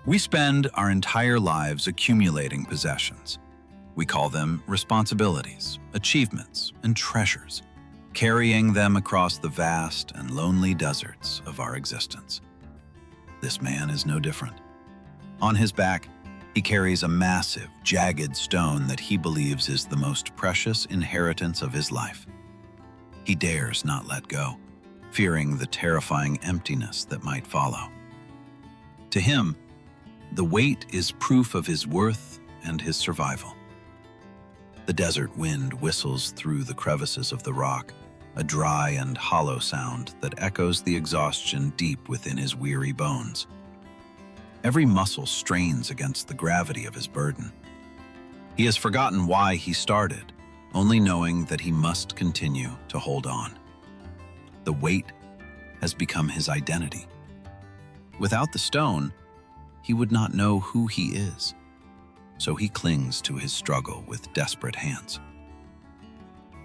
We spend our entire lives accumulating possessions. We call them responsibilities, achievements, and treasures, carrying them across the vast and lonely deserts of our existence. This man is no different. On his back, he carries a massive, jagged stone that he believes is the most precious inheritance of his life. He dares not let go, fearing the terrifying emptiness that might follow. To him, the weight is proof of his worth and his survival. The desert wind whistles through the crevices of the rock, a dry and hollow sound that echoes the exhaustion deep within his weary bones. Every muscle strains against the gravity of his burden. He has forgotten why he started, only knowing that he must continue to hold on. The weight has become his identity. Without the stone, he would not know who he is, so he clings to his struggle with desperate hands.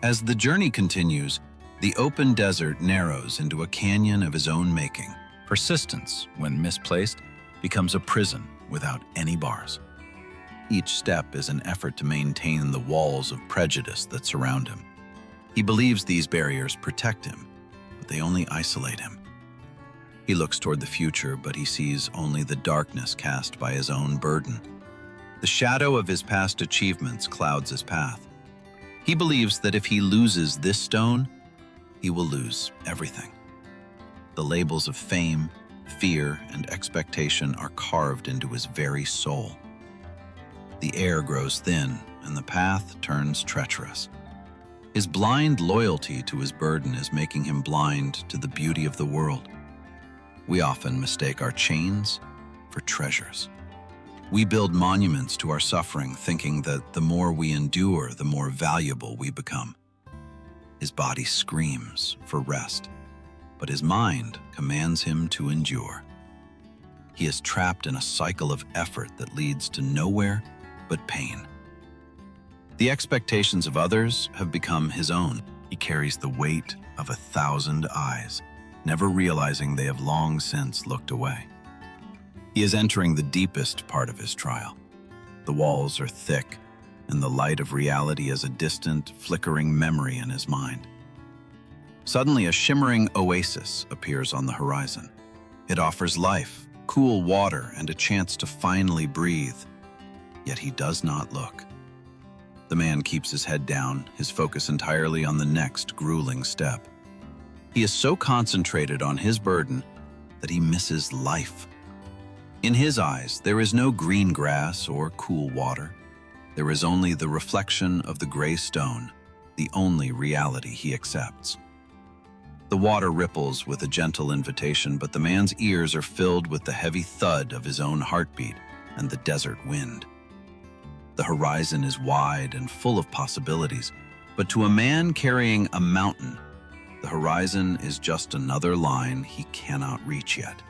As the journey continues, the open desert narrows into a canyon of his own making. Persistence, when misplaced, becomes a prison without any bars. Each step is an effort to maintain the walls of prejudice that surround him. He believes these barriers protect him, but they only isolate him. He looks toward the future, but he sees only the darkness cast by his own burden. The shadow of his past achievements clouds his path. He believes that if he loses this stone, he will lose everything. The labels of fame, fear, and expectation are carved into his very soul. The air grows thin, and the path turns treacherous. His blind loyalty to his burden is making him blind to the beauty of the world. We often mistake our chains for treasures. We build monuments to our suffering, thinking that the more we endure, the more valuable we become. His body screams for rest, but his mind commands him to endure. He is trapped in a cycle of effort that leads to nowhere but pain. The expectations of others have become his own. He carries the weight of 1,000 eyes, never realizing they have long since looked away. He is entering the deepest part of his trial. The walls are thick, and the light of reality is a distant, flickering memory in his mind. Suddenly, a shimmering oasis appears on the horizon. It offers life, cool water, and a chance to finally breathe. Yet he does not look. The man keeps his head down, his focus entirely on the next grueling step. He is so concentrated on his burden that he misses life. In his eyes, there is no green grass or cool water. There is only the reflection of the gray stone, the only reality he accepts. The water ripples with a gentle invitation, but the man's ears are filled with the heavy thud of his own heartbeat and the desert wind. The horizon is wide and full of possibilities, but to a man carrying a mountain, the horizon is just another line he cannot reach yet.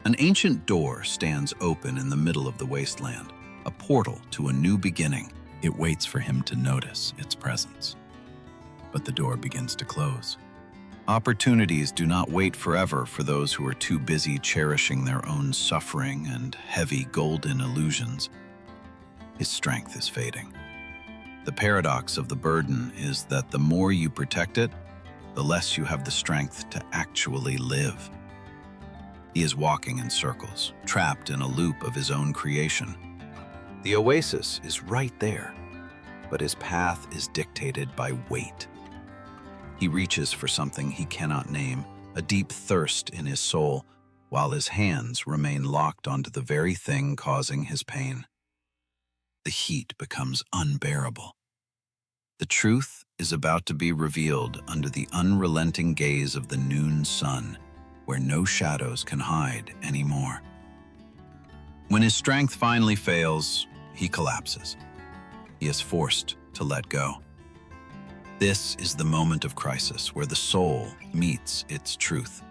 An ancient door stands open in the middle of the wasteland, a portal to a new beginning. It waits for him to notice its presence. But the door begins to close. Opportunities do not wait forever for those who are too busy cherishing their own suffering and heavy golden illusions. His strength is fading. The paradox of the burden is that the more you protect it, the less you have the strength to actually live. He is walking in circles, trapped in a loop of his own creation. The oasis is right there, but his path is dictated by weight. He reaches for something he cannot name, a deep thirst in his soul, while his hands remain locked onto the very thing causing his pain. The heat becomes unbearable. The truth is about to be revealed under the unrelenting gaze of the noon sun, where no shadows can hide anymore. When his strength finally fails, he collapses. He is forced to let go. This is the moment of crisis where the soul meets its truth.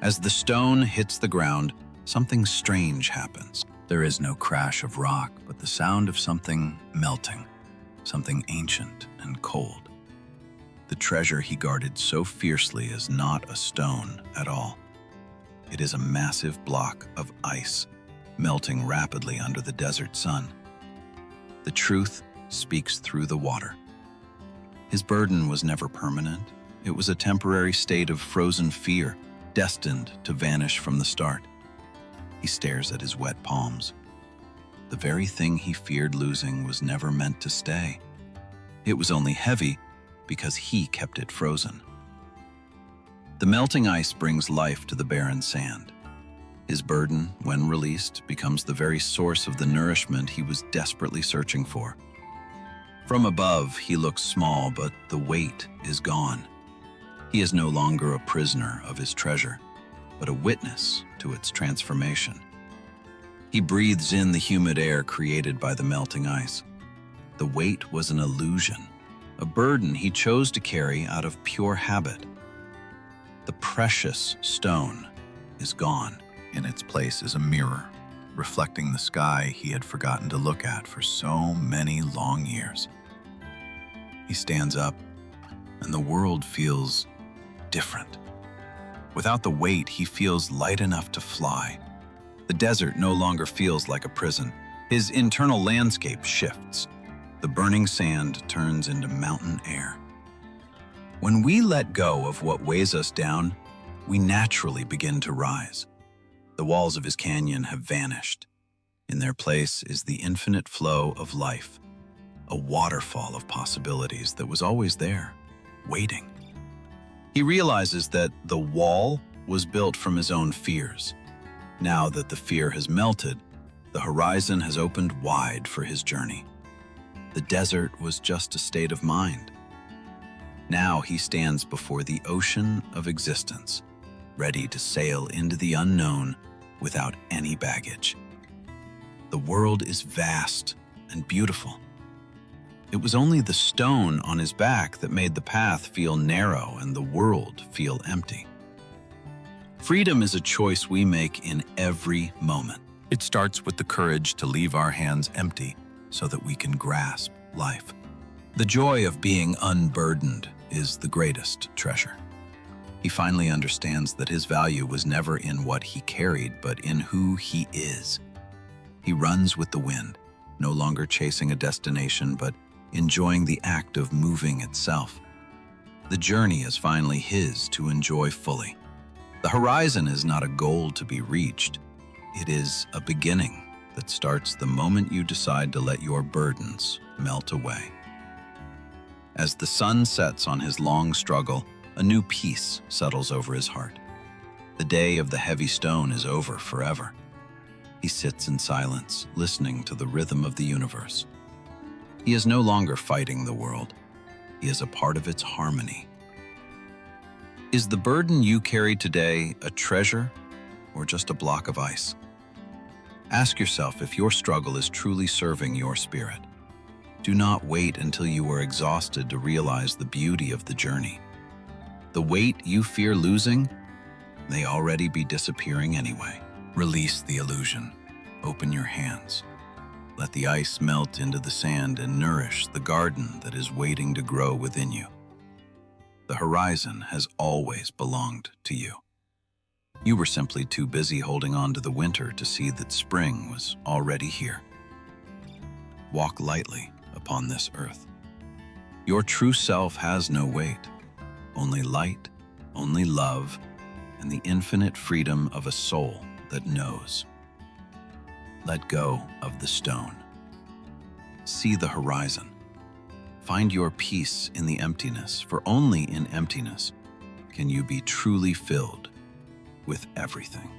As the stone hits the ground, something strange happens. There is no crash of rock, but the sound of something melting, something ancient and cold. The treasure he guarded so fiercely is not a stone at all. It is a massive block of ice, melting rapidly under the desert sun. The truth speaks through the water. His burden was never permanent. It was a temporary state of frozen fear, destined to vanish from the start. He stares at his wet palms. The very thing he feared losing was never meant to stay. It was only heavy because he kept it frozen. The melting ice brings life to the barren sand. His burden, when released, becomes the very source of the nourishment he was desperately searching for. From above, he looks small, but the weight is gone. He is no longer a prisoner of his treasure, but a witness to its transformation. He breathes in the humid air created by the melting ice. The weight was an illusion, a burden he chose to carry out of pure habit. The precious stone is gone. In its place is a mirror, reflecting the sky he had forgotten to look at for so many long years. He stands up, and the world feels different. Without the weight, he feels light enough to fly. The desert no longer feels like a prison. His internal landscape shifts. The burning sand turns into mountain air. When we let go of what weighs us down, we naturally begin to rise. The walls of his canyon have vanished. In their place is the infinite flow of life, a waterfall of possibilities that was always there, waiting. He realizes that the wall was built from his own fears. Now that the fear has melted, the horizon has opened wide for his journey. The desert was just a state of mind. Now he stands before the ocean of existence, ready to sail into the unknown without any baggage. The world is vast and beautiful. It was only the stone on his back that made the path feel narrow and the world feel empty. Freedom is a choice we make in every moment. It starts with the courage to leave our hands empty so that we can grasp life. The joy of being unburdened is the greatest treasure. He finally understands that his value was never in what he carried, but in who he is. He runs with the wind, no longer chasing a destination, but enjoying the act of moving itself. The journey is finally his to enjoy fully. The horizon is not a goal to be reached. It is a beginning that starts the moment you decide to let your burdens melt away. As the sun sets on his long struggle, a new peace settles over his heart. The day of the heavy stone is over forever. He sits in silence, listening to the rhythm of the universe. He is no longer fighting the world. He is a part of its harmony. Is the burden you carry today a treasure or just a block of ice? Ask yourself if your struggle is truly serving your spirit. Do not wait until you are exhausted to realize the beauty of the journey. The weight you fear losing may already be disappearing anyway. Release the illusion. Open your hands. Let the ice melt into the sand and nourish the garden that is waiting to grow within you. The horizon has always belonged to you. You were simply too busy holding on to the winter to see that spring was already here. Walk lightly upon this earth. Your true self has no weight, only light, only love, and the infinite freedom of a soul that knows. Let go of the stone. See the horizon. Find your peace in the emptiness, for only in emptiness can you be truly filled with everything.